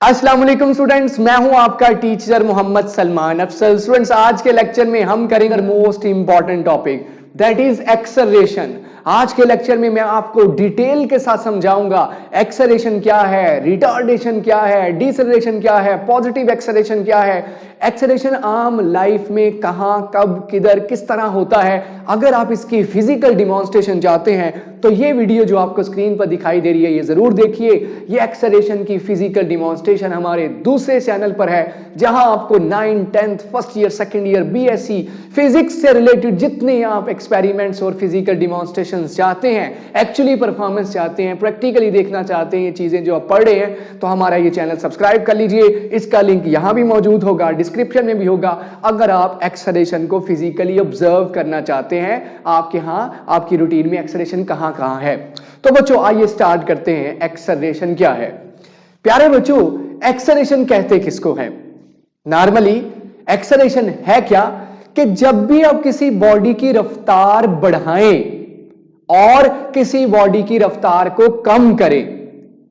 अस्सलाम वालेकुम स्टूडेंट्स, मैं हूं आपका टीचर मोहम्मद सलमान अफसल। स्टूडेंट्स, आज के लेक्चर में हम करेंगे most important topic that is acceleration. आज के लेक्चर में मैं आपको डिटेल के साथ समझाऊंगा एक्सेलरेशन क्या है, रिटार्डेशन क्या है, डिसेलरेशन क्या है, पॉजिटिव एक्सेलरेशन क्या है, एक्सेलरेशन आम लाइफ में कहां, कब, किधर, किस तरह होता है। अगर आप इसकी फिजिकल डिमॉन्स्ट्रेशन चाहते हैं तो ये वीडियो जो आपको स्क्रीन पर दिखाई दे रही है ये जरूर देखिए। ये एक्सेलरेशन की फिजिकल डिमॉन्स्ट्रेशन हमारे दूसरे चैनल पर है, जहां आपको 9, 10th, first year, second year, BSc physics से रिलेटेड जितने आप एक्सपेरिमेंट्स और फिजिकल डिमॉन्स्ट्रेशन चाहते हैं, एक्चुअली परफॉर्मेंस चाहते हैं, प्रैक्टिकली देखना चाहते हैं ये चीजें जो आप पढ़ रहे हैं, तो हमारा ये चैनल सब्सक्राइब कर लीजिए। इसका लिंक यहां भी मौजूद होगा, डिस्क्रिप्शन में भी होगा। अगर आप एक्सेलरेशन को फिजिकली ऑब्जर्व करना चाहते हैं, आपके यहां आपकी रूटीन में एक्सेलरेशन कहां कहां है। तो बच्चों आइए स्टार्ट करते हैं। एक्सेलरेशन क्या है? प्यारे बच्चों, एक्सेलरेशन कहते किसको है? नॉर्मली एक्सेलरेशन है क्या कि जब भी आप किसी बॉडी की रफ्तार बढ़ाएं और किसी बॉडी की रफ्तार को कम करें,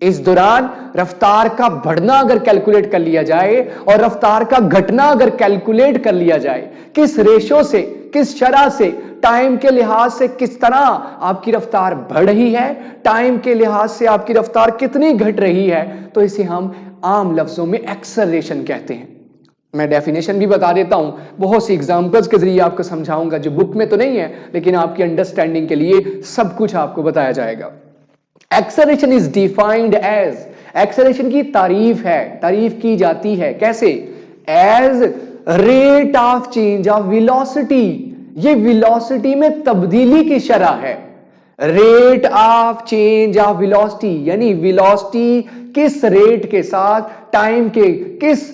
इस दौरान रफ्तार का बढ़ना अगर कैलकुलेट कर लिया जाए और रफ्तार का घटना अगर कैलकुलेट कर लिया जाए, किस रेशो से, किस शरह से, टाइम के लिहाज से किस तरह आपकी रफ्तार बढ़ रही है, टाइम के लिहाज से आपकी रफ्तार कितनी घट रही है, तो इसे हम आम लफ्जों में एक्सेलरेशन कहते हैं। मैं डेफिनेशन भी बता देता हूं, बहुत सी एग्जांपल्स के जरिए आपको समझाऊंगा, जो बुक में तो नहीं है लेकिन आपकी अंडरस्टैंडिंग के लिए सब कुछ आपको बताया जाएगा। Acceleration is defined as, acceleration की तारीफ है, तारीफ की जाती है कैसे? As rate of change of velocity. ये वेलोसिटी में तब्दीली की शरह है। Rate of change of velocity यानी वेलोसिटी किस रेट के साथ, टाइम के किस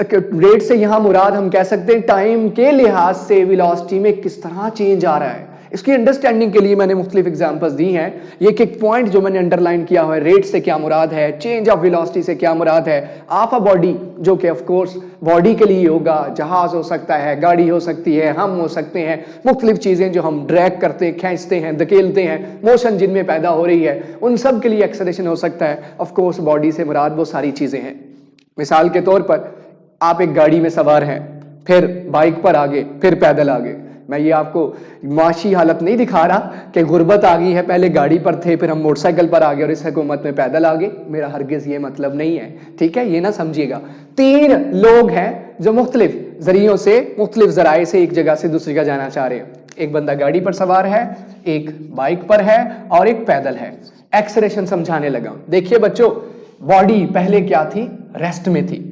रेट से, यहां मुराद हम कह सकते हैं टाइम के लिहाज से वेलोसिटी में किस तरह चेंज आ रहा है। इसकी अंडरस्टैंडिंग के लिए मैंने मुख्तलिफ एग्जांपल्स दी हैं। ये एक पॉइंट जो मैंने अंडरलाइन किया हुआ है, रेट से क्या मुराद है, चेंज ऑफ वेलोसिटी से क्या मुराद है। ऑफ अ बॉडी, जो कि ऑफ कोर्स बॉडी के लिए होगा, जहाज हो सकता है, गाड़ी हो सकती है, हम हो सकते हैं, मुख्तलिफ चीजें जो हम ड्रैग करते हैं, खींचते हैं, धकेलते हैं, मोशन जिनमें पैदा हो रही है, उन सब के लिए एक्सेलरेशन हो सकता है। ऑफ कोर्स बॉडी से मुराद वो सारी चीजें हैं। मिसाल के तौर पर आप एक गाड़ी में सवार हैं, फिर बाइक पर आगे, फिर पैदल आगे। मैं ये आपको माशी हालत नहीं दिखा रहा कि गुर्बत आ गई है, पहले गाड़ी पर थे, फिर हम मोटरसाइकिल पर आ गए और इस हुकूमत में पैदल आ गए। मेरा हरगिज ये मतलब नहीं है, ठीक है, ये ना समझिएगा। 3 लोग हैं जो मुख्तलिफ जरियों से, मुख्तलिफ जराए से एक जगह से दूसरी जगह जाना चाह रहे हैं। एक बंदा गाड़ी पर सवार है, एक बाइक पर है और एक पैदल है। एक्सेलरेशन समझाने लगा। देखिए बच्चों, बॉडी पहले क्या थी? रेस्ट में थी।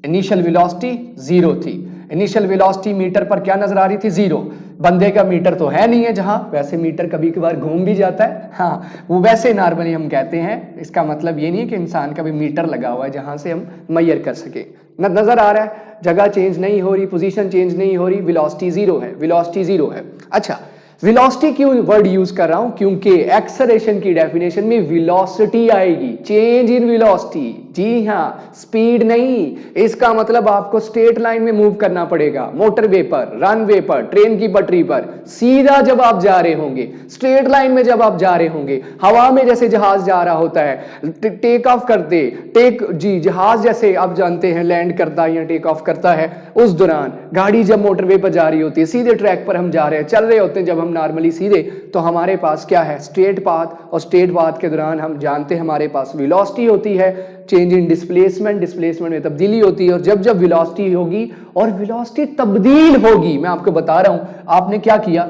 इनिशियल वेलोसिटी 0 थी। इनिशियल वेलोसिटी मीटर पर क्या नजर आ रही थी? 0। बंदे का मीटर तो है नहीं है, जहां वैसे मीटर कभी कभार घूम भी जाता है, हाँ, वो वैसे नॉर्मली हम कहते हैं। इसका मतलब ये नहीं है कि इंसान का भी मीटर लगा हुआ है जहां से हम मैयर कर सके। नजर आ रहा है, जगह चेंज नहीं हो रही, पोजीशन चेंज नहीं हो रही, वेलोसिटी 0 है, वेलोसिटी 0 है। अच्छा, वेलोसिटी क्यों वर्ड यूज कर रहा हूं? क्योंकि एक्सेलरेशन की डेफिनेशन में वेलोसिटी आएगी, चेंज इन वेलोसिटी। जी हां, स्पीड नहीं। इसका मतलब आपको स्ट्रेट लाइन में मूव करना पड़ेगा, मोटरवे पर, रनवे पर, ट्रेन की पटरी पर, सीधा जब आप जा रहे होंगे, स्ट्रेट लाइन में जब आप जा रहे होंगे, हवा में जैसे जहाज जा रहा होता है, टेक ऑफ करते, जहाज जैसे आप जानते हैं लैंड करता है या टेक ऑफ करता है, उस दौरान गाड़ी जब मोटरवे पर जा रही होती है, सीधे ट्रैक पर हम जा रहे हैं, चल रहे होते हैं जब हम नॉर्मली सीधे, तो हमारे पास क्या है? Straight path. और स्ट्रेट पाथ के दौरान हम जानते हैं हमारे पास वेलोसिटी होती है, चेंज इन डिस्प्लेसमेंट, डिस्प्लेसमेंट में तब्दीली होती है। और जब जब वेलोसिटी होगी और वेलोसिटी तब्दील होगी, मैं आपको बता रहा हूं, आपने क्या किया?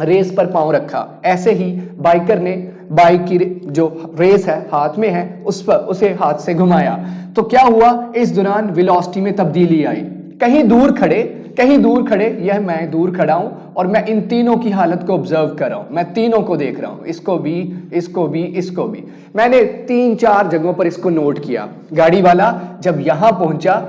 रेस पर पांव रखा। ऐसे ही बाइकर ने बाइक की जो रेस है हाथ में है, उस पर उसे हाथ से घुमाया, तो क्या हुआ? इस दौरान वेलोसिटी में तब्दीली आई। कहीं दूर खड़े, यह मैं दूर खड़ा हूं और मैं इन तीनों की हालत को ऑब्जर्व कर रहा हूं, मैं तीनों को देख रहा हूं, इसको भी, इसको भी, इसको भी। मैंने 3-4 जगहों पर इसको नोट किया। गाड़ी वाला जब यहां पहुंचा,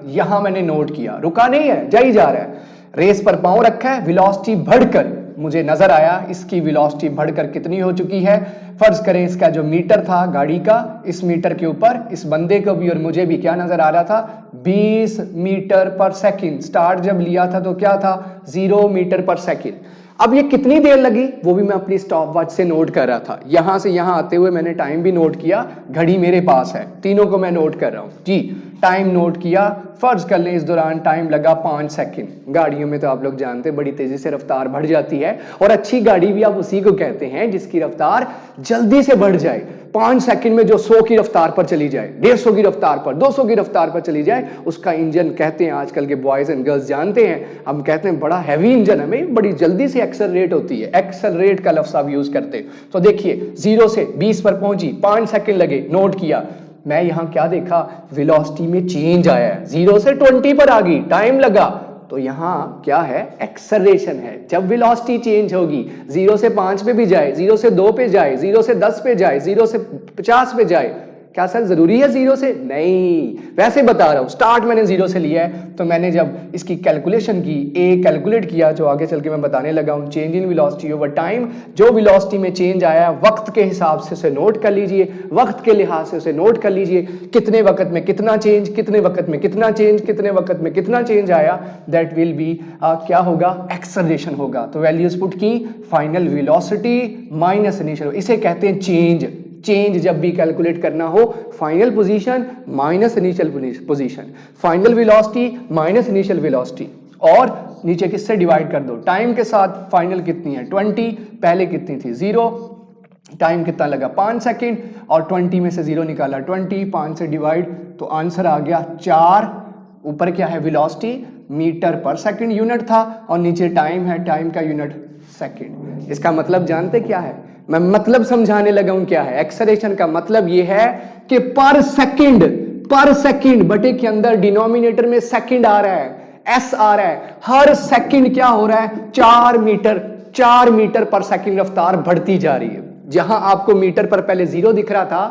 यहां मैंने नोट किया, रुका नहीं है, जा ही जा रहा है। रेस पर पांव रखा है, वेलोसिटी बढ़कर मुझे नजर आया, इसकी वेलोसिटी बढ़कर कितनी हो चुकी है? फर्ज करें इसका जो मीटर था गाड़ी का, इस मीटर के ऊपर इस बंदे को भी और मुझे भी क्या नजर आ रहा था? 20 मीटर पर सेकंड। स्टार्ट जब लिया था तो क्या था? 0 मीटर पर सेकंड। अब ये कितनी देर लगी वो भी मैं अपनी स्टॉप वॉच से नोट कर रहा था। यहां से यहां आते हुए मैंने टाइम भी नोट किया, घड़ी मेरे पास है, तीनों को मैं नोट कर रहा हूं जी। टाइम नोट किया, फर्ज कर लें इस दौरान टाइम लगा 5 सेकंड। गाड़ियों में तो आप लोग जानते हैं बड़ी तेजी से रफ्तार बढ़ जाती है, और अच्छी गाड़ी भी आप उसी को कहते हैं जिसकी रफ्तार जल्दी से बढ़ जाए। 5 सेकंड में जो 100 की रफ्तार पर चली जाए, 150 की रफ्तार पर, 200 की रफ्तार पर चली जाए, उसका इंजन कहते हैं, आजकल के बॉयज एंड गर्ल्स जानते हैं, हम कहते हैं बड़ा हैवी इंजन है, भाई बड़ी जल्दी से एक्सेलरेट होती है। एक्सेलरेट का लफ्ज आप यूज करते हैं। तो देखिए 0 से 20 पर पहुंची, 5 सेकंड लगे, नोट किया। मैं यहां क्या देखा, वेलोसिटी में चेंज आया है, 0 से 20 पर आ गई, टाइम लगा, तो यहां क्या है, एक्सेलरेशन है। जब वेलोसिटी चेंज होगी, 0 से 5 पे भी जाए, 0 से 2 पे जाए, 0 से 10 पे जाए, 0 से 50 पे जाए, क्या सर जरूरी है 0 से? नहीं, वैसे बता रहा हूं। स्टार्ट मैंने 0 से लिया है, तो मैंने जब इसकी कैलकुलेशन की, ए कैलकुलेट किया, जो आगे चल के मैं बताने लगा हूं, change in velocity over time, जो वेलोसिटी में चेंज आया वक्त के हिसाब से उसे नोट कर लीजिए, वक्त के लिहाज से उसे नोट कर लीजिए, कितने वक्त में कितना चेंज, कितने वक्त में कितना चेंज, कितने वक्त में कितना चेंज आया, दैट विल बी क्या होगा, एक्सेलरेशन होगा। तो वैल्यूज पुट की, फाइनल वेलोसिटी माइनस इनिशियल, इसे कहते हैं चेंज। चेंज जब भी कैलकुलेट करना हो, final position minus initial position, final velocity minus initial velocity, और नीचे किससे डिवाइड कर दो, टाइम के साथ। फाइनल कितनी है 20, पहले कितनी थी 0, टाइम कितना लगा 5 सेकंड, और 20 में से 0 निकाला 20, 5 से डिवाइड, तो आंसर आ गया 4। ऊपर क्या है, वेलोसिटी मीटर पर सेकंड यूनिट था, और नीचे टाइम है, टाइम का यूनिट सेकंड। इसका मतलब जानते क्या है, मैं मतलब समझाने लगा हूं क्या है। एक्सेलरेशन का मतलब यह है कि पर सेकंड बटे के अंदर डिनोमिनेटर में सेकंड आ रहा है, एस आ रहा है, हर सेकंड क्या हो रहा है, 4 मीटर पर सेकंड रफ्तार बढ़ती जा रही है। जहां आपको मीटर पर पहले 0 दिख रहा था,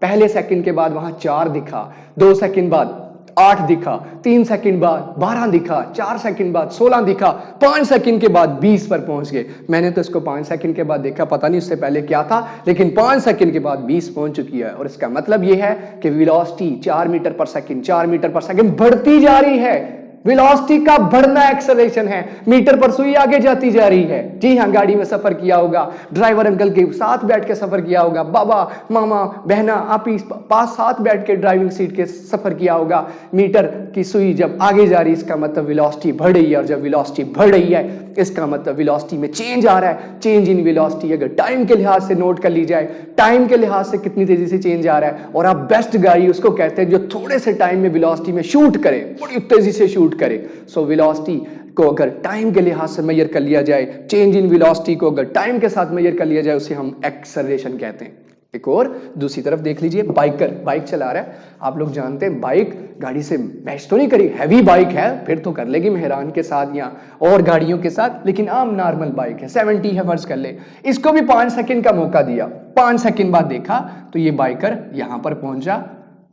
पहले सेकंड के बाद वहां 4 दिखा, 2 सेकंड बाद 8 दिखा, 3 सेकंड बाद 12 दिखा, 4 सेकंड बाद 16 दिखा, 5 सेकंड के बाद 20 पर पहुंच गए। मैंने तो इसको 5 सेकंड के बाद देखा, पता नहीं उससे पहले क्या था, लेकिन 5 सेकंड के बाद 20 पहुंच चुकी है। और इसका मतलब यह है कि वेलोसिटी 4 मीटर पर सेकंड बढ़ती जा रही है। वेलोसिटी का बढ़ना एक्सेलरेशन है, मीटर पर सुई आगे जाती जा रही है। जी हाँ, गाड़ी में सफर किया होगा, ड्राइवर अंकल के साथ बैठ के सफर किया होगा, बाबा मामा बहना आप ही पास साथ बैठ के ड्राइविंग सीट के सफर किया होगा। मीटर की सुई जब आगे जा रही है, इसका मतलब वेलोसिटी बढ़ रही है, और जब वेलोसिटी बढ़ रही है इसका मतलब वेलोसिटी में चेंज आ रहा है। चेंज इन वेलोसिटी अगर टाइम के लिहाज से नोट कर ली जाए, टाइम के लिहाज से कितनी तेजी से चेंज आ रहा है, और आप बेस्ट गाड़ी उसको कहते हैं जो थोड़े से टाइम में वेलोसिटी में शूट करे, बड़ी तेजी से शूट करे। सो वेलोसिटी को अगर टाइम के लिहाज से मेजर कर लिया जाए, चेंज इन वेलोसिटी को अगर टाइम के साथ मेजर कर लिया जाए, उसे हम एक्सेलरेशन कहते हैं। एक और दूसरी तरफ देख लीजिए, बाइक चला रहा है। आप लोग जानते हैं बाइक गाड़ी से मैच तो नहीं करी, हैवी बाइक है फिर तो कर लेगी मेहरान के साथ या और गाड़ियों के साथ, लेकिन आम नॉर्मल बाइक है, 70 है फर्ज कर ले, इसको भी 5 सेकंड का मौका दिया। 5 सेकंड बाद देखा तो ये बाइकर यहां पर पहुंचा,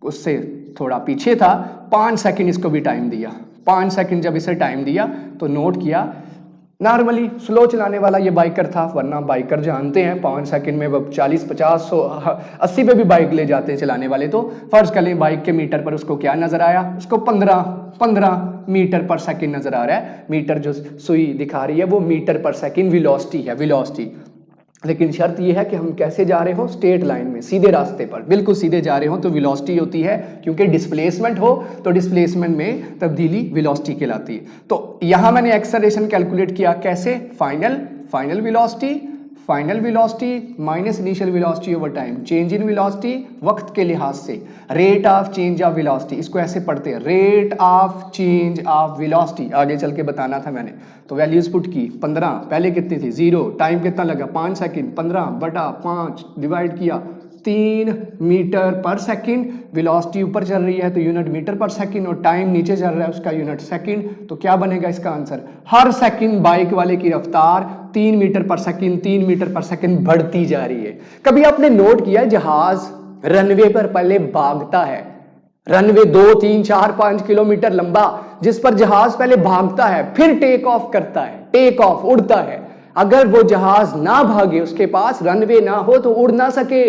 उससे थोड़ा पीछे था, 5 सेकंड इसको भी टाइम दिया। 5 सेकंड जब इसे टाइम दिया तो नोट किया, नॉर्मली स्लो चलाने वाला ये बाइकर था, वरना बाइकर जानते हैं 5 सेकंड में 40, 50, 100, 80 पे भी बाइक ले जाते हैं चलाने वाले। तो फर्ज कर लें बाइक के मीटर पर उसको क्या नजर आया, उसको 15 मीटर पर सेकंड नजर आ रहा है। मीटर जो सुई दिखा रही है वो मीटर पर सेकंड वेलोसिटी है, वेलोसिटी। लेकिन शर्त यह है कि हम कैसे जा रहे हो, स्ट्रेट लाइन में, सीधे रास्ते पर, बिल्कुल सीधे जा रहे हो तो वेलोसिटी होती है, क्योंकि डिस्प्लेसमेंट हो तो डिस्प्लेसमेंट में तब्दीली वेलोसिटी कहलाती है। तो यहां मैंने एक्सेलरेशन कैलकुलेट किया, कैसे, final velocity minus initial velocity over time, change in velocity वक्त के लिहाज से, rate of change of velocity, इसको ऐसे पढ़ते हैं, rate of change of velocity, आगे चल के बताना था मैंने। तो वैल्यूज पुट की, 15 पहले कितनी थी 0, टाइम कितना लगा 5 सेकंड, 15/5 डिवाइड किया 3 मीटर पर सेकंड। वेलोसिटी ऊपर चल रही है तो यूनिट मीटर पर सेकंड, और टाइम नीचे चल रहा है उसका यूनिट सेकंड। तो क्या बनेगा इसका आंसर, हर सेकंड बाइक वाले की रफ्तार 3 मीटर पर सेकंड बढ़ती जा रही है। कभी आपने नोट किया जहाज रनवे पर पहले भागता है, रनवे 2, 3, 4, 5 किलोमीटर लंबा, जिस पर जहाज पहले भागता है फिर टेक ऑफ करता है, टेक ऑफ उड़ता है। अगर वो जहाज ना भागे, उसके पास रनवे ना हो तो उड़ ना सके,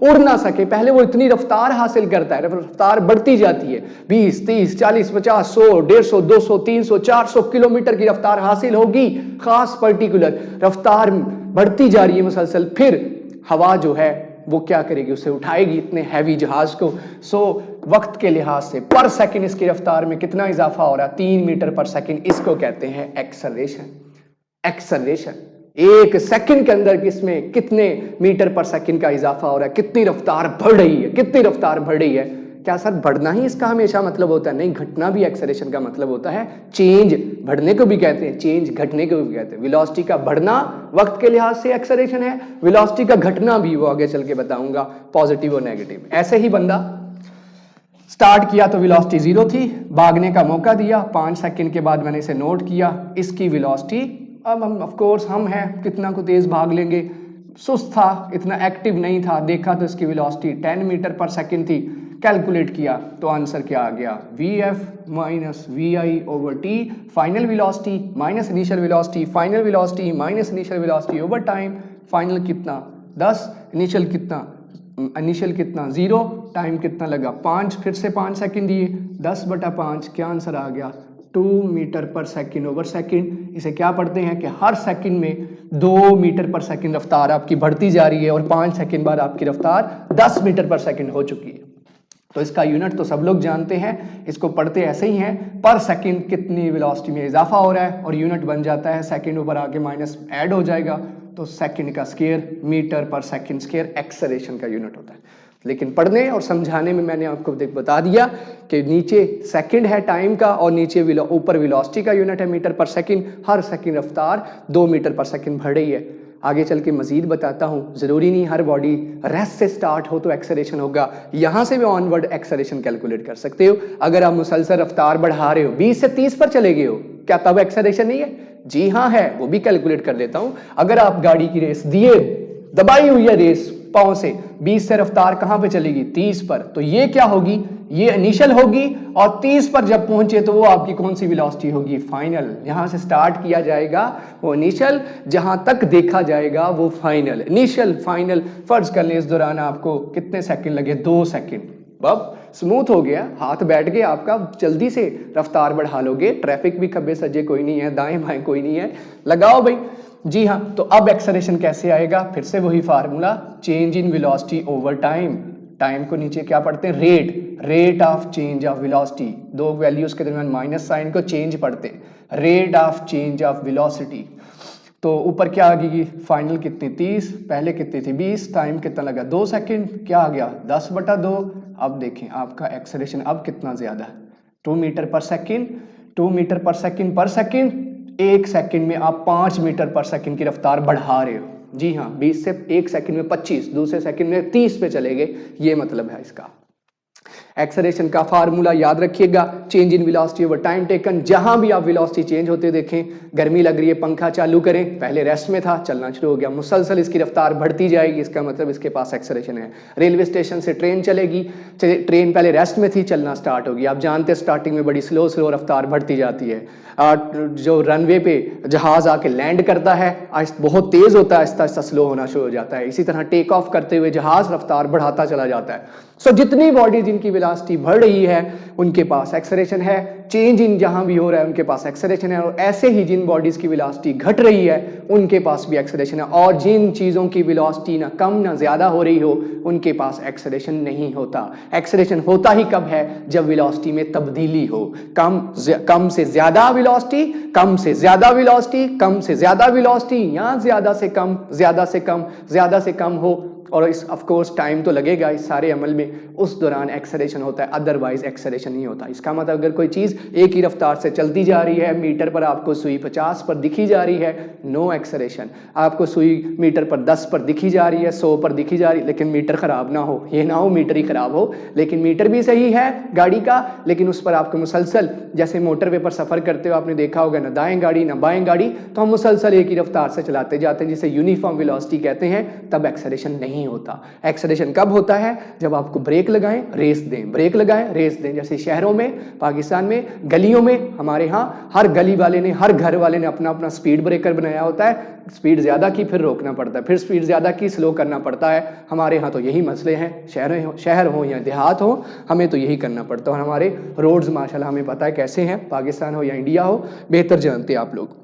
उड़ ना सके, पहले वो इतनी रफ्तार हासिल करता है, रफ्तार बढ़ती जाती है, 20, 30, 40, 50, 100, 150, 200, 300, 400 किलोमीटर की रफ्तार हासिल होगी, खास पर्टिकुलर रफ्तार बढ़ती जा रही है मुसलसल। फिर हवा जो है वो क्या करेगी, उसे उठाएगी, इतने हैवी जहाज को। सो वक्त के लिहाज से पर सेकंड इसकी रफ्तार में कितना इजाफा हो रहा है, 3 मीटर पर सेकंड, इसको कहते हैं एक्सेलरेशन। एक्सेलरेशन, एक सेकंड के अंदर किसमें कितने मीटर पर सेकंड का इजाफा हो रहा है, कितनी रफ्तार बढ़ रही है, कितनी रफ्तार बढ़ रही है। क्या सर बढ़ना ही इसका हमेशा मतलब होता है? नहीं, घटना भी एक्सेलरेशन का मतलब होता है। चेंज बढ़ने को भी कहते हैं, चेंज घटने को भी कहते हैं। वेलोसिटी का बढ़ना वक्त के लिहाज से एक्सेलरेशन है, वेलोसिटी का घटना भी, वो आगे चल के बताऊंगा, पॉजिटिव और नेगेटिव। ऐसे ही बंदा स्टार्ट किया तो वेलोसिटी 0 थी, भागने का मौका दिया, 5 सेकंड के बाद मैंने इसे नोट किया, इसकी वेलोसिटी, अब हम ऑफ कोर्स हम हैं, कितना को तेज भाग लेंगे, सुस्त था, इतना एक्टिव नहीं था, देखा तो इसकी वेलोसिटी 10 मीटर पर सेकंड थी, कैलकुलेट किया तो आंसर क्या आ गया, Vf minus VI/T, final velocity minus initial velocity, final velocity minus initial velocity over time, final कितना 10, इनिशियल कितना 0, टाइम कितना लगा 5, फिर से 5 सेकंड दिए, 10/5, क्या आंसर आ गया 2 मीटर पर सेकंड ओवर सेकंड। इसे क्या पढ़ते हैं कि हर सेकंड में 2 मीटर पर सेकंड रफ्तार आपकी बढ़ती जा रही है और 5 सेकंड बाद आपकी रफ्तार 10 मीटर पर सेकंड हो चुकी है। तो इसका यूनिट तो सब लोग जानते हैं, इसको पढ़ते ऐसे ही हैं, पर सेकंड कितनी वेलोसिटी में इजाफा हो रहा है, और यूनिट बन जाता है, सेकंड ऊपर आके माइनस ऐड हो जाएगा तो सेकंड का स्क्वायर, मीटर पर सेकंड स्क्वायर एक्सेलरेशन का यूनिट होता है। लेकिन पढ़ने और समझाने में मैंने आपको बता दिया कि नीचे सेकंड है टाइम का और नीचे ऊपर वेलोसिटी का यूनिट है मीटर पर सेकंड। हर सेकंड रफ्तार 2 मीटर पर सेकंड बढ़ रही है। आगे चल के मजीद बताता हूं, जरूरी नहीं हर बॉडी रेस्ट से स्टार्ट हो तो एक्सेलरेशन होगा, यहां से भी ऑनवर्ड एक्सेलरेशन कैलकुलेट कर सकते हो। अगर आप मुसलसल रफ्तार बढ़ा रहे हो, 20 से 30 पर चले गए हो, क्या तब एक्सेलरेशन नहीं है? जी हाँ है, वो भी कैलकुलेट कर देता हूं। अगर आप गाड़ी की रेस दिए, दबाई हुई है रेस पांव से, 20 से रफ्तार कहां पे चलेगी 30 पर, तो ये क्या होगी, ये इनिशियल होगी, और 30 पर जब पहुंचे तो वो आपकी कौन सी वेलोसिटी होगी, फाइनल। यहां से स्टार्ट किया जाएगा वो इनिशियल, जहां तक देखा जाएगा वो फाइनल। इनिशियल फाइनल फर्ज कर ले, इस दौरान आपको कितने सेकंड लगे, 2 सेकंड, बब स्मूथ हो गया, हाथ बैठ गए आपका, जल्दी से रफ्तार बढ़ा लोगे, ट्रैफिक भी खब्बे सज्जे कोई नहीं है, दाएं बाएं कोई नहीं है, लगाओ भाई। जी हाँ, तो अब एक्सेलरेशन कैसे आएगा, फिर से वही formula, change in velocity over time. Time को नीचे क्या पढ़ते हैं, rate of change of velocity, दो वैल्यूज के दरमियान माइनस साइन को चेंज पढ़ते हैं, rate of change of velocity. तो ऊपर क्या आ गई, फाइनल कितनी 30, पहले कितनी थी 20, टाइम कितना लगा 2 सेकंड, क्या आ गया 10/2। अब देखें आपका एक्सेलरेशन अब कितना ज्यादा है, 2 मीटर पर सेकंड, 2 मीटर पर सेकंड, एक सेकंड में आप 5 मीटर पर सेकंड की रफ्तार बढ़ा रहे हो। जी हाँ, 20 से एक सेकंड में 25, दूसरे सेकंड में 30 पे चले गए, ये मतलब है इसका। एक्सेलरेशन का फार्मूला याद रखिएगा, change in velocity over time taken. जहां भी आप वेलोसिटी चेंज होते देखें, गर्मी लग रही है पंखा चालू करें, पहले रेस्ट में था, चलना शुरू हो गया, मुसलसल इसकी रफ्तार बढ़ती जाएगी, इसका मतलब इसके पास एक्सेलरेशन है। रेलवे स्टेशन से ट्रेन चलेगी, ट्रेन पहले रेस्ट में थी, चलना स्टार्ट होगी, आप जानते हैं स्टार्टिंग में बड़ी स्लो रफ्तार बढ़ती जाती है। जो रनवे पे जहाज आके लैंड करता है बहुत तेज होता है, आहिस्ता आहिस्ता स्लो होना शुरू हो जाता है। इसी तरह टेक ऑफ करते हुए जहाज रफ्तार बढ़ाता चला जाता है। सो जितनी बॉडी जिनकी वेलोसिटी बढ़ रही है उनके पास एक्सेलरेशन है, चेंज इन जहां भी हो रहा है उनके पास एक्सेलरेशन है, और ऐसे ही जिन बॉडीज की वेलोसिटी घट रही है उनके पास भी एक्सेलरेशन है, और जिन चीजों की वेलोसिटी ना कम ना ज्यादा हो रही हो उनके पास एक्सेलरेशन नहीं होता। एक्सेलरेशन होता ही कब है, जब वेलोसिटी में तब्दीली हो, कम से ज्यादा वेलोसिटी, कम से ज्यादा वेलोसिटी, कम से ज्यादा वेलोसिटी, या ज्यादा से कम, ज्यादा से कम, ज्यादा से कम हो, और इस ऑफ कोर्स टाइम तो लगेगा इस सारे अमल में, उस दौरान एक्सेलरेशन होता है, अदरवाइज एक्सेलरेशन नहीं होता। इसका मतलब अगर कोई चीज एक ही रफ्तार से चलती जा रही है, मीटर पर आपको सुई 50 पर दिखी जा रही है, नो एक्सेलरेशन। आपको सुई मीटर पर 10 पर दिखी जा रही है, 100 पर दिखी जा रही है, लेकिन मीटर खराब ना हो, ये ना हो मीटर ही खराब हो, लेकिन मीटर भी सही है गाड़ी का, लेकिन उस पर आपको मुसलसल, जैसे मोटरवे पर सफर करते हो आपने देखा होगा, ना दाएं गाड़ी ना बाएं गाड़ी, तो हम मुसलसल एक ही रफ्तार से चलाते जाते हैं, जिसे यूनिफॉर्म वेलोसिटी कहते हैं, तब एक्सेलरेशन नहीं नहीं होता। एक्सेलरेशन कब होता है? जब आपको ब्रेक लगाएं रेस दें, ब्रेक लगाएं रेस दें। जैसे शहरों में, पाकिस्तान में, गलियों में, हमारे यहाँ हर गली वाले ने, हर घर वाले ने अपना अपना स्पीड ब्रेकर बनाया होता है। स्पीड ज़्यादा की फिर रोकना पड़ता है, फिर स्पीड ज़्यादा की स्लो करना पड़ता है। हमारे यहाँ तो यही मसले हैं, शहर हो या देहात हो, हमें तो यही करना पड़ता है। और हमारे रोड्स माशाल्लाह हमें पता है कैसे हैं, पाकिस्तान हो या इंडिया हो, बेहतर जानते हैं आप लोग।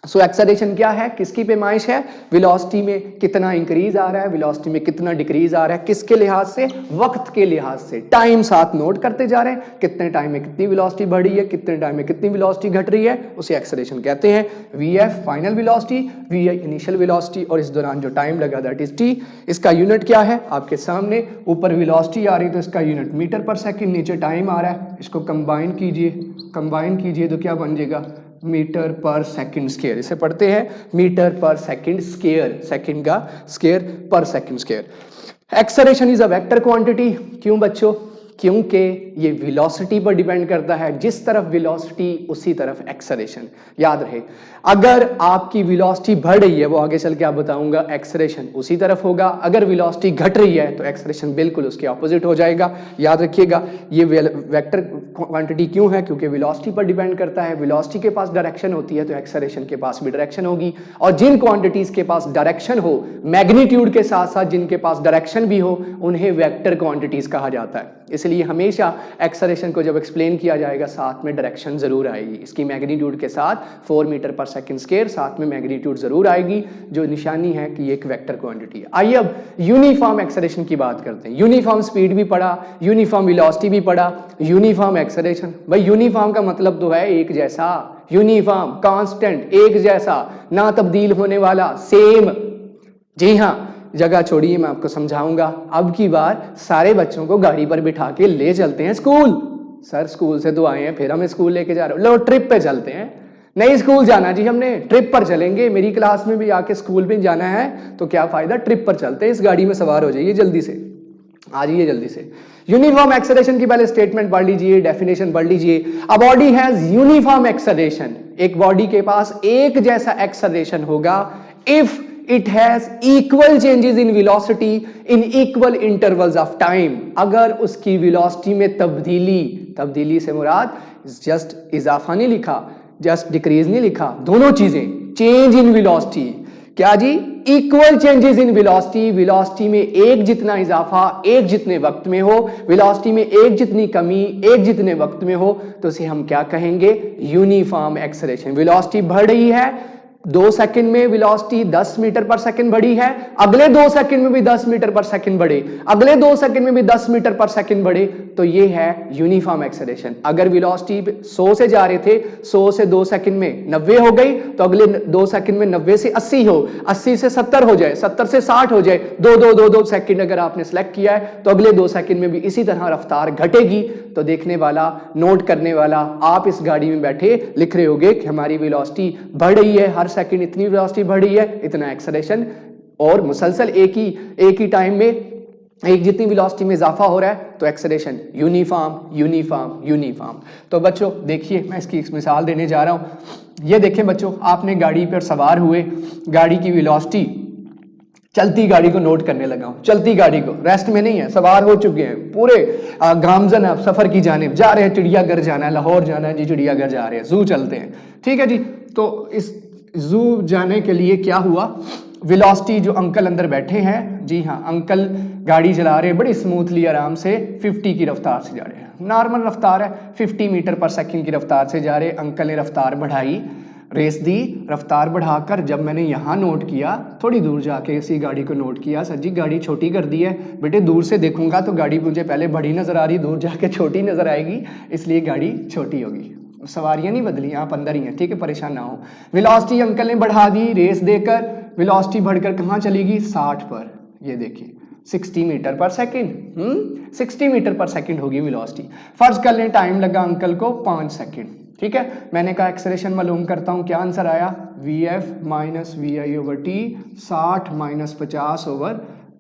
सो एक्सेलरेशन क्या है, किसकी पैमाइश है? वेलोसिटी में कितना इंक्रीज आ रहा है, वेलोसिटी में कितना डिक्रीज आ रहा है, किसके लिहाज से? वक्त के लिहाज से। टाइम साथ नोट करते जा रहे हैं, कितने टाइम में कितनी वेलोसिटी बढ़ी है, कितने टाइम में कितनी वेलोसिटी घट रही है, उसे एक्सेलरेशन कहते हैं। V f final velocity, v initial velocity, और इस दौरान जो टाइम लगा दैट इज टी। इसका यूनिट क्या है आपके सामने, ऊपर वेलोसिटी आ रही है तो इसका यूनिट मीटर पर सेकंड, नीचे टाइम आ रहा है। इसको कंबाइन कीजिए तो क्या बन जाएगा? मीटर पर सेकंड स्क्वायर। इसे पढ़ते हैं मीटर पर सेकंड स्क्वायर, सेकंड का स्क्वायर पर second square. Acceleration is a vector quantity. क्यों बच्चों? क्योंकि ये वेलोसिटी पर डिपेंड करता है, जिस तरफ वेलोसिटी उसी तरफ एक्सेलरेशन। याद रहे, अगर आपकी वेलोसिटी बढ़ रही है, वो आगे चल के आप बताऊंगा, एक्सेलरेशन उसी तरफ होगा। अगर वेलोसिटी घट रही है तो एक्सेलरेशन बिल्कुल उसके ऑपोजिट हो जाएगा। याद रखिएगा, ये वेक्टर क्वांटिटी क्यों है? क्योंकि वेलोसिटी पर डिपेंड करता है। वेलोसिटी के पास डायरेक्शन होती है तो एक्सेलरेशन के पास भी डायरेक्शन होगी, और जिन क्वांटिटीज के पास डायरेक्शन हो, मैग्नीट्यूड के साथ साथ जिनके पास डायरेक्शन भी हो, उन्हें वेक्टर क्वांटिटीज कहा जाता है। इसलिए हमेशा एक्सेलरेशन को जब एक्सप्लेन किया जाएगा, साथ में डायरेक्शन जरूर आएगी। इसकी मैग्नीट्यूड के साथ 4 मीटर पर सेकंड स्क्वायर, साथ में मैग्नीट्यूड जरूर आएगी, जो निशानी है कि ये एक वेक्टर क्वांटिटी है। आइए अब यूनिफॉर्म एक्सेलरेशन की बात करते हैं। यूनिफॉर्म स्पीड भी पढ़ा, यूनिफॉर्म वेलोसिटी भी पढ़ा, यूनिफॉर्म एक्सेलरेशन। भाई यूनिफॉर्म का मतलब तो है एक जैसा, यूनिफॉर्म, कांस्टेंट, एक जैसा, ना तब्दील होने वाला, सेम। जी हाँ, जगह छोड़िए, मैं आपको समझाऊंगा। अब की बार सारे बच्चों को गाड़ी पर बिठा के ले चलते हैं स्कूल। सर स्कूल से तो आए हैं, फिर हमें स्कूल लेके जा रहे हो, लो ट्रिप पे चलते हैं। नहीं स्कूल जाना जी, हमने ट्रिप पर चलेंगे। मेरी क्लास में भी आके स्कूल में जाना है तो क्या फायदा, ट्रिप पर चलते हैं। इस गाड़ी में सवार हो जाइए, जल्दी से आ जाइए जल्दी से। यूनिफॉर्म एक्सेलरेशन की पहले स्टेटमेंट पढ़ लीजिए, डेफिनेशन पढ़ लीजिए। A body has uniform acceleration, एक बॉडी के पास एक जैसा एक्सेलरेशन होगा if it has equal changes in velocity in equal intervals of time। अगर उसकी velocity में तब्दीली से मुराद जस्ट इजाफा नहीं लिखा, जस्ट डिक्रीज नहीं लिखा, दोनों चीजें, चेंज इन velocity, क्या जी? Equal changes in velocity, velocity में एक जितना इजाफा एक जितने वक्त में हो, वेलोसिटी में एक जितनी कमी एक जितने वक्त में हो, तो इसे हम क्या कहेंगे? Uniform acceleration. वेलोसिटी बढ़ रही है, 2 सेकंड में वेलोसिटी 10 मीटर पर सेकंड बढ़ी है, अगले 2 सेकंड में भी 10 मीटर पर सेकंड बढ़े, अगले 2 सेकंड में भी 10 मीटर पर सेकंड बढ़े, तो ये है यूनिफॉर्म एक्सेलरेशन। अगर वेलोसिटी 100 से जा रहे थे, 100 से 2 सेकंड में 90 हो गई, तो अगले 2 सेकंड में 90 से 80 हो, 80 से 70 हो जाए, 70 से 60 हो जाए, 2 सेकंड अगर आपने सेलेक्ट किया है तो अगले 2 सेकंड में भी इसी तरह रफ्तार घटेगी। तो देखने वाला, नोट करने वाला, आप इस गाड़ी में बैठे लिख रहे होगे कि हमारी वेलोसिटी बढ़ रही है, हर सेकंड इतनी वेलोसिटी बढ़ रही है, इतना एक्सेलरेशन, और मुसलसल एक ही टाइम में एक जितनी वेलोसिटी में इजाफा हो रहा है, तो एक्सेलरेशन यूनिफॉर्म। तो बच्चों देखिए, मैं इसकी एक मिसाल देने जा रहा हूं। ये देखें बच्चों, आपने गाड़ी पर सवार हुए, गाड़ी की वेलोसिटी, चलती गाड़ी को नोट करने लगा हूं, चलती गाड़ी को, रेस्ट में नहीं है, सवार हो चुके हैं, पूरे गामजन आप सफर की जानिब जा रहे हैं, चिड़ियाघर जाना है, लाहौर जाना है जी, चिड़ियाघर जा रहे हैं, जू चलते हैं, ठीक है जी। तो इस जू जाने के लिए क्या हुआ, वेलोसिटी जो अंकल अंदर बैठे हैं, जी हाँ, अंकल गाड़ी चला रहे हैं बड़ी स्मूथली, आराम से 50 की रफ्तार से जा रहे हैं, नॉर्मल रफ्तार है, 50 मीटर पर सेकंड की रफ्तार से जा रहे हैं। अंकल ने रफ्तार बढ़ाई, रेस दी, रफ्तार बढ़ाकर जब मैंने यहाँ नोट किया, थोड़ी दूर जाके इसी गाड़ी को नोट किया, सर जी गाड़ी छोटी कर दी है। बेटे दूर से देखूंगा तो गाड़ी मुझे पहले बड़ी नजर आ रही, दूर जाके छोटी नजर आएगी, इसलिए गाड़ी छोटी होगी। सवारियां नहीं बदली, आप अंदर ही हैं, ठीक है, परेशान ना हो। वेलोसिटी अंकल ने बढ़ा दी, रेस देकर वेलोसिटी बढ़कर कहाँ चलेगी? 60 पर। ये देखिए 60 मीटर पर सेकंड, 60 मीटर पर सेकंड होगी वेलोसिटी। फर्ज कर लें टाइम लगा अंकल को 5 सेकंड, ठीक है। मैंने कहा एक्सेलरेशन मालूम करता हूं, क्या आंसर आया? VF minus VI over T, 60 minus 50 over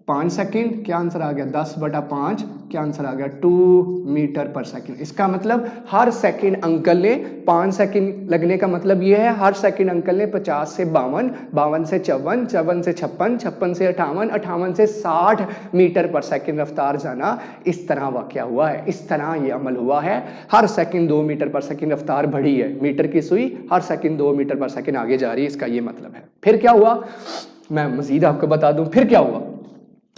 5 second, क्या आंसर आ गया 10/5, क्या आंसर आ गया 2 मीटर पर सेकंड। इसका मतलब हर सेकंड अंकल ने 5 सेकंड लगने का मतलब ये है हर सेकंड अंकल ने 50 से 52, 52 से 54, 54 से 56, 56 से 58, 58 से 60 मीटर पर सेकंड रफ्तार जाना। इस तरह वाकया हुआ है, इस तरह ये अमल हुआ है। हर सेकंड 2 मीटर पर सेकंड रफ्तार बढ़ी है, मीटर की सुई हर सेकंड 2 मीटर पर सेकंड आगे जा रही है, इसका ये मतलब है। फिर क्या हुआ, मैं मजीद आपको बता दूं फिर क्या हुआ।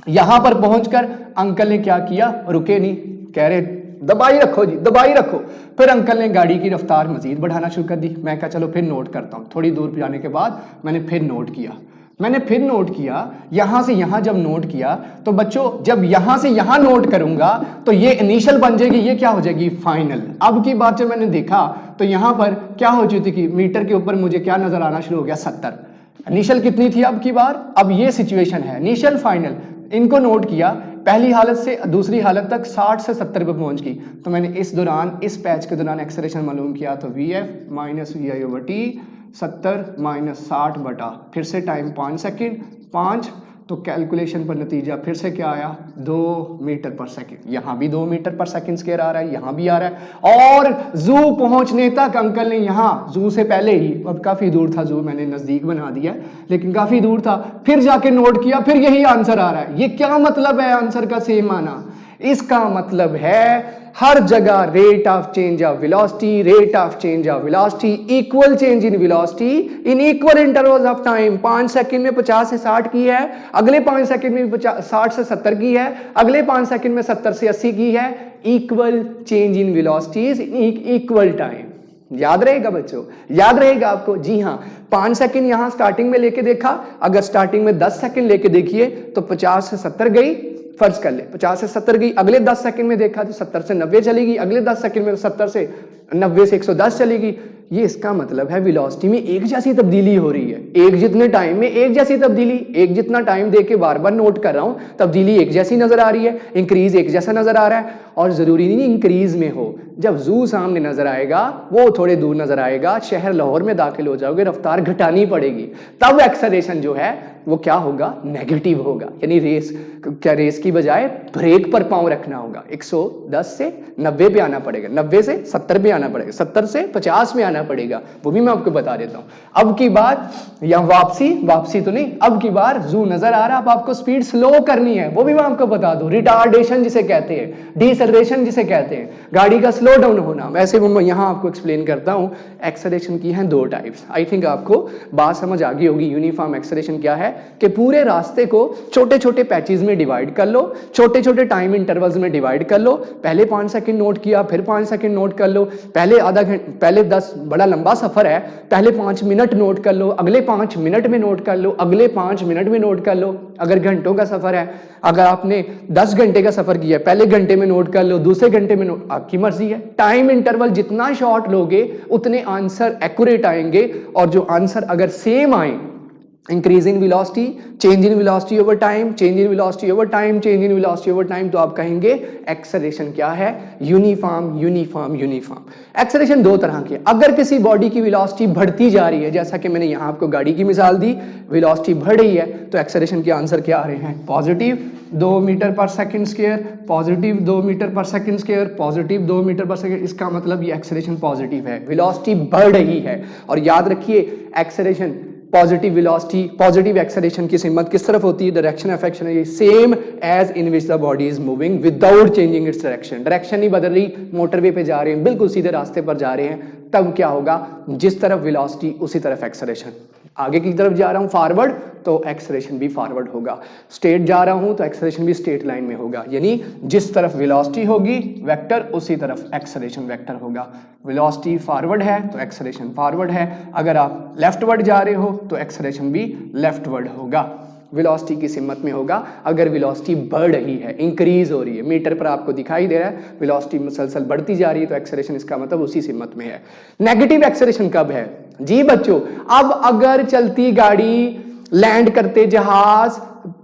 यहां पर पहुंचकर अंकल ने क्या किया, रुके नहीं, कह रहे दबाई रखो जी, दबाई रखो। फिर अंकल ने गाड़ी की रफ्तार मजीद बढ़ाना शुरू कर दी। मैं कहा चलो फिर नोट करता हूं। थोड़ी दूर जाने के बाद मैंने फिर नोट किया, यहां से यहां जब नोट किया तो बच्चों जब यहां से यहां नोट करूंगा तो ये इनिशियल बन जाएगी, ये क्या हो जाएगी फाइनल। अब की बात जब मैंने देखा तो यहां पर क्या हो चुकी थी, मीटर के ऊपर मुझे क्या नजर आना शुरू हो गया 70। इनिशियल कितनी थी अब की बार, अब ये सिचुएशन है इनिशियल फाइनल। इनको नोट किया, पहली हालत से दूसरी हालत तक 60 से 70 पे पहुंच गई। तो मैंने इस दौरान इस पैच के दौरान एक्सेलरेशन मालूम किया, तो VF माइनस VI/T 70 माइनस 60 बटा फिर से टाइम 5 सेकेंड 5, तो कैलकुलेशन पर नतीजा फिर से क्या आया 2 मीटर पर सेकंड। यहां भी 2 मीटर पर सेकंड स्क्वायर आ रहा है, यहां भी आ रहा है। और जू पहुंचने तक अंकल ने यहां जू से पहले ही, अब काफी दूर था जू, मैंने नजदीक बना दिया लेकिन काफी दूर था, फिर जाके नोट किया, फिर यही आंसर आ रहा है। ये क्या मतलब है आंसर का सेम आना, इसका मतलब है हर जगह rate of change of velocity, rate of change of velocity, equal change in velocity in equal intervals of time. 5 second में 50 से 60 की है, अगले 5 सेकंड में 60 से 70 की है, अगले 5 सेकंड में 70 से 80 की है। Equal change in velocities in equal time. याद रहेगा बच्चों, याद रहेगा आपको। जी हाँ, 5 सेकंड यहां स्टार्टिंग में लेके देखा, अगर स्टार्टिंग में 10 सेकंड लेके देखिए तो 50 से 70 गई, फर्ज कर ले 50 से 70 गई, अगले 10 सेकंड में देखा तो 70 से 90 चलेगी, अगले 10 सेकंड में 70 से 90 से 110 चलेगी। ये इसका मतलब है वेलोसिटी में एक जैसी तब्दीली हो रही है, एक जितने टाइम में एक जैसी तब्दीली, एक जितना टाइम देके बार बार नोट कर रहा हूं तब्दीली एक जैसी नजर आ रही है, इंक्रीज एक जैसा नजर आ रहा है। और जरूरी नहीं इंक्रीज में हो, जब जू सामने नजर आएगा वो थोड़े दूर नजर आएगा, शहर लाहौर में दाखिल हो जाओगे, रफ्तार घटानी पड़ेगी, तब एक्सेलरेशन जो है वो क्या होगा, नेगेटिव होगा। यानी रेस की बजाय ब्रेक पर पांव रखना होगा, 110 से 90 पे आना पड़ेगा, 90 से 70 पे आना पड़ेगा, 70 से 50 में आना पड़ेगा, वो भी मैं आपको बता देता हूं। अब की बार या वापसी तो नहीं, अब की बार जू नजर आ रहा, अब आपको स्पीड स्लो करनी है, वो भी मैं आपको बता दूं। रिटार्डेशन जिसे कहते हैं, डिसेलरेशन जिसे कहते हैं, गाड़ी का स्लो डाउन होना। वैसे मैं यहां आपको एक्सप्लेन करता हूं। एक्सेलरेशन की हैं 2 टाइप्स, आई थिंक आपको बात समझ आ गई होगी। यूनिफॉर्म एक्सेलरेशन क्या है कि पूरे रास्ते को छोटे छोटे पैचेस में डिवाइड कर लो, छोटे छोटे टाइम इंटरवल्स में डिवाइड कर लो। पहले 5 सेकंड नोट किया, फिर 5 सेकंड नोट कर लो, पहले आधा घंटा, पहले 10, बड़ा लंबा सफर है, पहले 5 मिनट नोट कर लो, अगले 5 मिनट में नोट कर लो, अगले 5 मिनट में नोट कर लो। अगर घंटों का सफर है, अगर आपने 10 घंटे का सफर किया, पहले घंटे में नोट कर लो, दूसरे घंटे में नोट, आपकी मर्जी है। टाइम इंटरवल जितना शॉर्ट लोगे उतने आंसर एक्यूरेट आएंगे, और जो आंसर अगर सेम आए, increase in velocity, change in velocity over time, change in velocity over time, change in velocity over time, तो आप कहेंगे एक्सेलरेशन क्या है, यूनिफॉर्म यूनिफॉर्म यूनिफॉर्म। एक्सेलरेशन 2 तरह के, अगर किसी बॉडी की वेलोसिटी बढ़ती जा रही है, जैसा कि मैंने यहां आपको गाड़ी की मिसाल दी, वेलोसिटी बढ़ रही है, तो एक्सेलरेशन के आंसर क्या आ रहे हैं, पॉजिटिव 2 मीटर पर सेकंड स्क्वायर, पॉजिटिव 2 मीटर पर सेकंड स्क्वायर, पॉजिटिव 2 मीटर पर सेकंड। इसका मतलब ये एक्सेलरेशन पॉजिटिव है, वेलोसिटी बढ़ रही है। और याद रखिए acceleration, positive velocity, positive acceleration की सिमत किस तरफ होती है, डायरेक्शन ऑफ एक्शन है same as in which the body is moving without changing its direction. Direction नहीं बदल रही, मोटरवे पे जा रहे हैं, बिल्कुल सीधे रास्ते पर जा रहे हैं, तब क्या होगा, जिस तरफ वेलोसिटी उसी तरफ एक्सेलरेशन। आगे की तरफ जा रहा हूं फॉरवर्ड, तो एक्सेलरेशन भी फॉरवर्ड होगा। स्ट्रेट जा रहा हूं तो एक्सेलरेशन भी स्ट्रेट लाइन में होगा, यानी जिस तरफ वेलोसिटी होगी वेक्टर, उसी तरफ एक्सेलरेशन वेक्टर होगा। वेलोसिटी फॉरवर्ड है तो एक्सेलरेशन फॉरवर्ड है, अगर आप लेफ्टवर्ड जा रहे हो तो एक्सेलरेशन भी लेफ्टवर्ड होगा, वेलोसिटी की सिमत में होगा। अगर वेलोसिटी बढ़ रही है, इंक्रीज हो रही है, मीटर पर आपको दिखाई दे रहा है वेलोसिटी मुसलसल बढ़ती जा रही है, तो एक्सेलरेशन इसका मतलब उसी सिमत में है। नेगेटिव एक्सेलरेशन कब है जी बच्चों, अब अगर चलती गाड़ी, लैंड करते जहाज,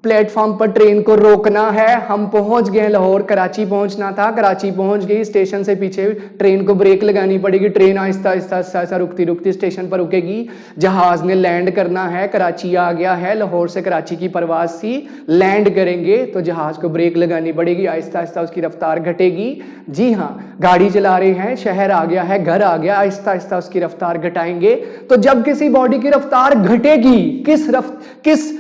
प्लेटफॉर्म पर ट्रेन को रोकना है। हम पहुंच गए लाहौर, कराची पहुंचना था, कराची पहुंच गई, स्टेशन से पीछे ट्रेन को ब्रेक लगानी पड़ेगी, ट्रेन आहिस्ता आहिस्ता आहिस्ता रुकती रुकती स्टेशन पर रुकेगी। जहाज ने लैंड करना है, कराची आ गया है, लाहौर से कराची की परवाज थी, लैंड करेंगे तो जहाज को ब्रेक लगानी पड़ेगी, आहिस्ता आहिस्ता उसकी रफ्तार घटेगी। जी हाँ, गाड़ी चला रहे हैं, शहर आ गया है, घर आ गया, आहिस्ता आहिस्ता उसकी रफ्तार घटाएंगे। तो जब किसी बॉडी की रफ्तार घटेगी, किस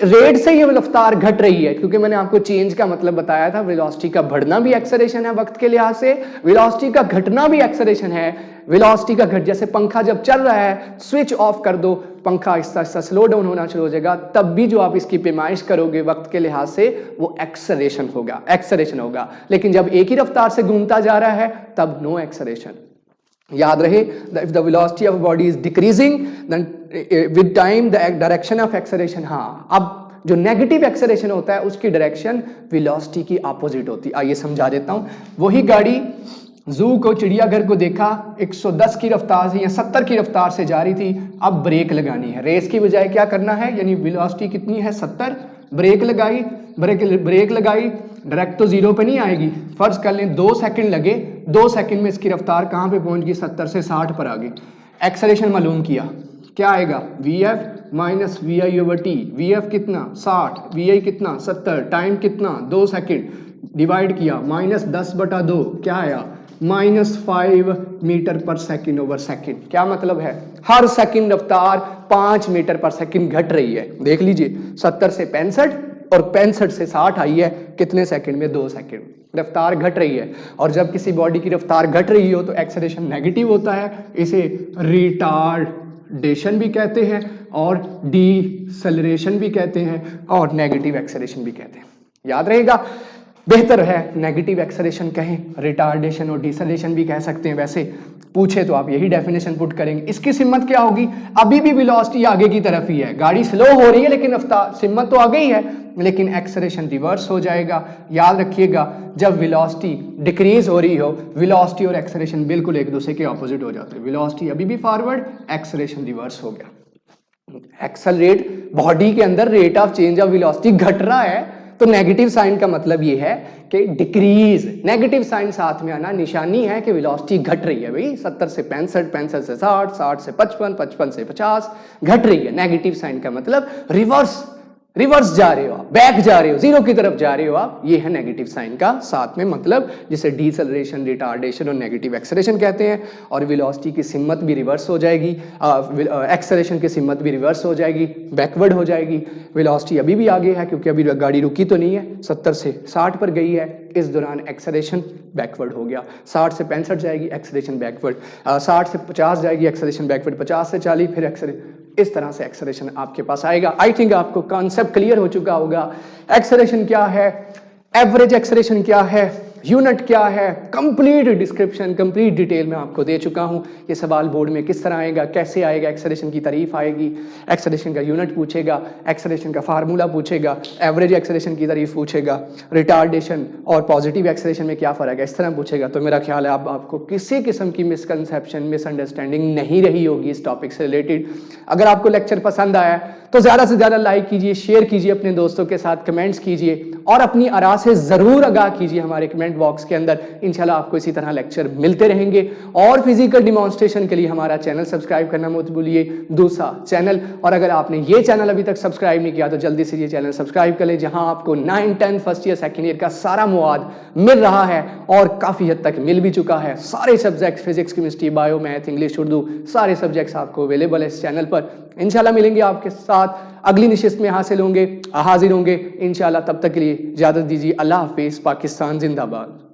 रेट से ये रफ्तार घट रही है, क्योंकि मैंने आपको चेंज का मतलब बताया था, वेलोसिटी का बढ़ना भी एक्सेलरेशन है वक्त के लिहाज से, वेलोसिटी का घटना भी एक्सेलरेशन है। वेलोसिटी का घट, जैसे पंखा जब चल रहा है, स्विच ऑफ कर दो, पंखा आहिस्ता आहिस्ता स्लो डाउन होना शुरू हो जाएगा, तब भी जो आप इसकी पैमाइश करोगे वक्त के लिहाज से वो एक्सेलरेशन होगा। लेकिन जब एक ही रफ्तार से घूमता जा रहा है तब नो एक्सेलरेशन। याद रहे, if the velocity of a body is decreasing, then with time the direction of acceleration, हाँ, अब जो नेगेटिव एक्सेलरेशन होता है उसकी डायरेक्शन वेलोसिटी की अपोजिट होती है। आइए समझा देता हूं। वही गाड़ी जू को, चिड़ियाघर को देखा, 110 की रफ्तार से या 70 की रफ्तार से जा रही थी, अब ब्रेक लगानी है। रेस की बजाय क्या करना है, यानी वेलोसिटी कितनी है 70, ब्रेक लगाई, ब्रेक लगाई, डायरेक्ट तो जीरो पे नहीं आएगी, फर्ज कर लें 2 सेकंड लगे, 2 सेकंड में इसकी रफ्तार कहां पे पहुंच गई, 70 से 60 पर आ गई। एक्सेलरेशन मालूम किया, क्या आएगा, Vf माइनस VI/T। Vf कितना 60, VI कितना 70, टाइम कितना 2 सेकंड, डिवाइड किया, -10/2, क्या आया, -5 मीटर पर सेकंड ओवर सेकंड। क्या मतलब है, हर सेकंड रफ्तार 5 मीटर पर सेकंड घट रही है। देख लीजिए, 70 से 65 और 65 से 60 आई है, कितने सेकंड में, 2 सेकंड रफ्तार घट रही है। और जब किसी बॉडी की रफ्तार घट रही हो तो एक्सेलरेशन नेगेटिव होता है, इसे रिटार्डेशन भी कहते हैं और डीसेलरेशन भी कहते हैं और नेगेटिव एक्सेलरेशन भी कहते हैं। याद रहेगा, बेहतर है नेगेटिव एक्सेलरेशन कहें, रिटार्डेशन और डिसेलेरेशन भी कह सकते हैं। वैसे पूछे तो आप यही डेफिनेशन पुट करेंगे। इसकी सिमत क्या होगी, अभी भी वेलोसिटी आगे की तरफ ही है, गाड़ी स्लो हो रही है लेकिन रफ्तार सिमत तो आ गई है, लेकिन एक्सेलरेशन रिवर्स हो जाएगा। याद रखिएगा, जब वेलोसिटी डिक्रीज हो रही हो, वेलोसिटी और एक्सेलरेशन बिल्कुल एक दूसरे के ऑपोजिट हो जाते हैं। वेलोसिटी अभी भी फॉरवर्ड, एक्सेलरेशन रिवर्स हो गया। एक्सेलरेट, बॉडी के अंदर rate of change of velocity घट रहा है, तो नेगेटिव साइन का मतलब ये है कि डिक्रीज, नेगेटिव साइन साथ में आना निशानी है कि वेलोसिटी घट रही है। भाई 70 से 65, 65 से 60, 60 से 55, 55 से 50 घट रही है। नेगेटिव साइन का मतलब रिवर्स जा रहे हो आप, बैक जा रहे हो, जीरो की तरफ जा रहे हो आप, ये है नेगेटिव साइन का साथ में मतलब, जिसे डिसेलरेशन, रिटार्डेशन और नेगेटिव एक्सेलरेशन कहते हैं। और वेलोसिटी की सिमत भी रिवर्स हो जाएगी, एक्सेलरेशन की सिमत भी रिवर्स हो जाएगी, बैकवर्ड हो जाएगी। वेलोसिटी अभी भी आगे है क्योंकि अभी गाड़ी रुकी तो नहीं है, 70 से 60 पर गई है, इस दौरान एक्सेलरेशन बैकवर्ड हो गया। 60 से 65 जाएगी, एक्सेलरेशन बैकवर्ड, 60 से 50 जाएगी, एक्सेलरेशन बैकवर्ड, 50 से 40 फिर एक्सेलरेशन, इस तरह से एक्सेलरेशन आपके पास आएगा। आई थिंक आपको कॉन्सेप्ट क्लियर हो चुका होगा। एक्सेलरेशन क्या है, एवरेज एक्सेलरेशन क्या है, यूनिट क्या है, कंप्लीट डिस्क्रिप्शन, कंप्लीट डिटेल में आपको दे चुका हूं। ये सवाल बोर्ड में किस तरह आएगा, कैसे आएगा, एक्सेलरेशन की तारीफ आएगी, एक्सेलरेशन का यूनिट पूछेगा, एक्सेलरेशन का फार्मूला पूछेगा, एवरेज एक्सेलरेशन की तारीफ पूछेगा, रिटार्डेशन और पॉजिटिव एक्सेलरेशन में क्या फर्क है, इस तरह पूछेगा। तो मेरा ख्याल है आपको किसी किस्म की मिसकंसेप्शन, मिसअंडरस्टैंडिंग नहीं रही होगी इस टॉपिक से रिलेटेड। अगर आपको लेक्चर पसंद आया तो ज्यादा से ज्यादा लाइक कीजिए, शेयर कीजिए अपने दोस्तों के साथ, कमेंट्स कीजिए और अपनी आरा से जरूर आगाह कीजिए हमारे कमेंट बॉक्स के अंदर। इंशाल्लाह आपको इसी तरह लेक्चर मिलते रहेंगे। और फिजिकल डिमॉन्स्ट्रेशन के लिए हमारा चैनल सब्सक्राइब करना मत भूलिए, दूसरा चैनल। और अगर आपने ये चैनल अभी तक सब्सक्राइब नहीं किया तो जल्दी से ये चैनल सब्सक्राइब कर लें, जहां आपको 9, 10 फर्स्ट ईयर सेकेंड ईयर का सारा मवाद मिल रहा है और काफी हद तक मिल भी चुका है। सारे subject, physics, chemistry, bio, math, English, Urdu, सारे सब्जेक्ट्स आपको अवेलेबल है इस चैनल पर। इंशाल्लाह मिलेंगे आपके साथ अगली निशिस्त में हाजिर होंगे इंशाल्लाह। तब तक के लिए इजाजत दीजिए। अल्लाह हाफिज। पाकिस्तान जिंदाबाद।